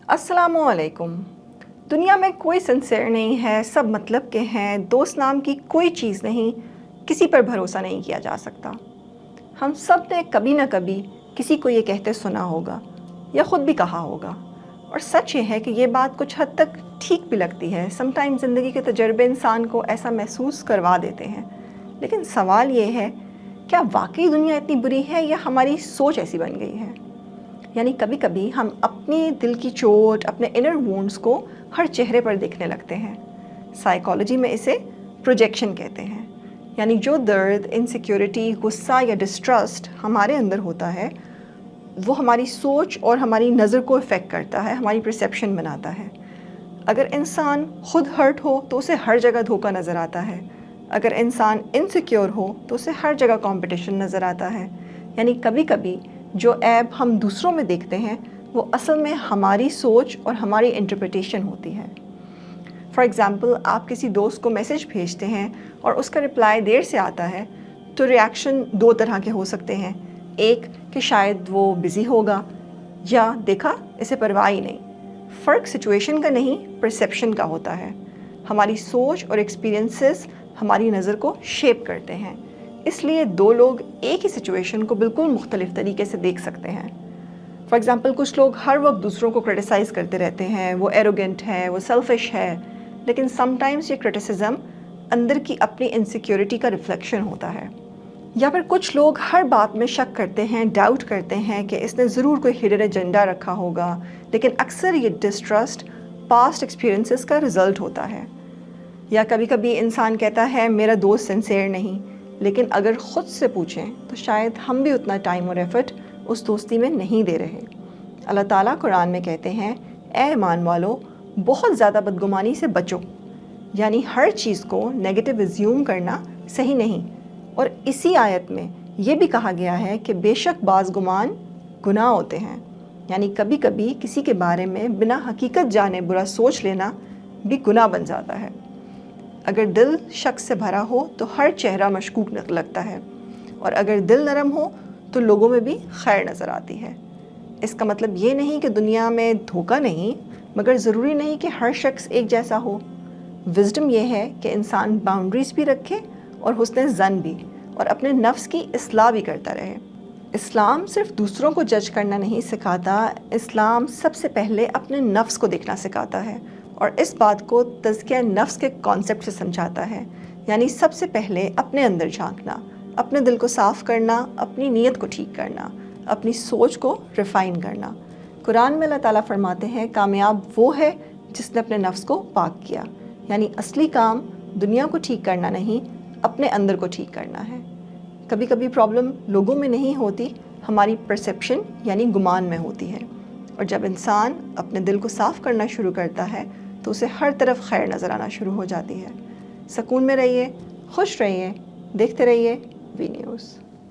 अस्सलामुअलैकुम। दुनिया में कोई सिंसियर नहीं है, सब मतलब के हैं, दोस्त नाम की कोई चीज़ नहीं, किसी पर भरोसा नहीं किया जा सकता। हम सब ने कभी ना कभी किसी को ये कहते सुना होगा या ख़ुद भी कहा होगा, और सच ये है कि ये बात कुछ हद तक ठीक भी लगती है। समटाइम ज़िंदगी के तजर्बे इंसान को ऐसा महसूस करवा देते हैं। लेकिन सवाल ये है, क्या वाकई दुनिया इतनी बुरी है या हमारी सोच ऐसी बन गई है? यानी कभी कभी हम अपने दिल की चोट, अपने इनर वुंड्स को हर चेहरे पर देखने लगते हैं। साइकोलॉजी में इसे प्रोजेक्शन कहते हैं। यानी जो दर्द, इनसिक्योरिटी, गुस्सा या डिस्ट्रस्ट हमारे अंदर होता है, वो हमारी सोच और हमारी नज़र को इफ़ेक्ट करता है, हमारी परसेप्शन बनाता है। अगर इंसान खुद हर्ट हो तो उसे हर जगह धोखा नज़र आता है। अगर इंसान इनसिक्योर हो तो उसे हर जगह कंपटीशन नज़र आता है। यानी कभी कभी जो ऐब हम दूसरों में देखते हैं वो असल में हमारी सोच और हमारी इंटरप्रिटेशन होती है। फॉर एग्ज़ाम्पल, आप किसी दोस्त को मैसेज भेजते हैं और उसका रिप्लाई देर से आता है, तो रिएक्शन दो तरह के हो सकते हैं। एक कि शायद वो बिज़ी होगा, या देखा इसे परवाह ही नहीं। फ़र्क सिचुएशन का नहीं, परसेप्शन का होता है। हमारी सोच और एक्सपीरियंसेस हमारी नज़र को शेप करते हैं, इसलिए दो लोग एक ही सिचुएशन को बिल्कुल मुख्तलिफ तरीके से देख सकते हैं। फॉर एग्ज़ाम्पल, कुछ लोग हर वक्त दूसरों को क्रिटिसाइज़ करते रहते हैं, वो एरोगेंट है, वो सेल्फिश है, लेकिन समटाइम्स ये क्रिटिसिज्म अंदर की अपनी इनसिक्योरिटी का रिफ्लेक्शन होता है। या फिर कुछ लोग हर बात में शक करते हैं, डाउट करते हैं कि इसने ज़रूर कोई हिडन एजेंडा रखा होगा, लेकिन अक्सर ये डिस्ट्रस्ट पास्ट एक्सपीरियंसेस का रिज़ल्ट होता है। या कभी कभी इंसान कहता है मेरा दोस्त सिंसियर नहीं, लेकिन अगर ख़ुद से पूछें तो शायद हम भी उतना टाइम और एफ़र्ट उस दोस्ती में नहीं दे रहे। अल्लाह ताला कुरान में कहते हैं, ए ईमान वालो, बहुत ज़्यादा बदगुमानी से बचो। यानी हर चीज़ को नेगेटिव एज्यूम करना सही नहीं। और इसी आयत में ये भी कहा गया है कि बेशक बाज़ गुमान गुनाह होते हैं। यानी कभी कभी किसी के बारे में बिना हकीकत जाने बुरा सोच लेना भी गुनाह बन जाता है। अगर दिल शक से भरा हो तो हर चेहरा मशकूक लगता है, और अगर दिल नरम हो तो लोगों में भी खैर नज़र आती है। इसका मतलब ये नहीं कि दुनिया में धोखा नहीं, मगर ज़रूरी नहीं कि हर शख्स एक जैसा हो। विज़डम ये है कि इंसान बाउंड्रीज़ भी रखे और हुस्न ज़न भी, और अपने नफ्स की इस्लाह भी करता रहे। इस्लाम सिर्फ दूसरों को जज करना नहीं सिखाता, इस्लाम सबसे पहले अपने नफ्स को देखना सिखाता है, और इस बात को तज़किया नफ्स के कॉन्सेप्ट से समझाता है। यानी सबसे पहले अपने अंदर झांकना, अपने दिल को साफ़ करना, अपनी नीयत को ठीक करना, अपनी सोच को रिफ़ाइन करना। कुरान में अल्लाह ताला फरमाते हैं, कामयाब वो है जिसने अपने नफ्स को पाक किया। यानी असली काम दुनिया को ठीक करना नहीं, अपने अंदर को ठीक करना है। कभी कभी प्रॉब्लम लोगों में नहीं होती, हमारी परसेप्शन यानी गुमान में होती है। और जब इंसान अपने दिल को साफ़ करना शुरू करता है तो उसे हर तरफ खैर नज़र आना शुरू हो जाती है। सुकून में रहिए, खुश रहिए, देखते रहिए वी न्यूज़।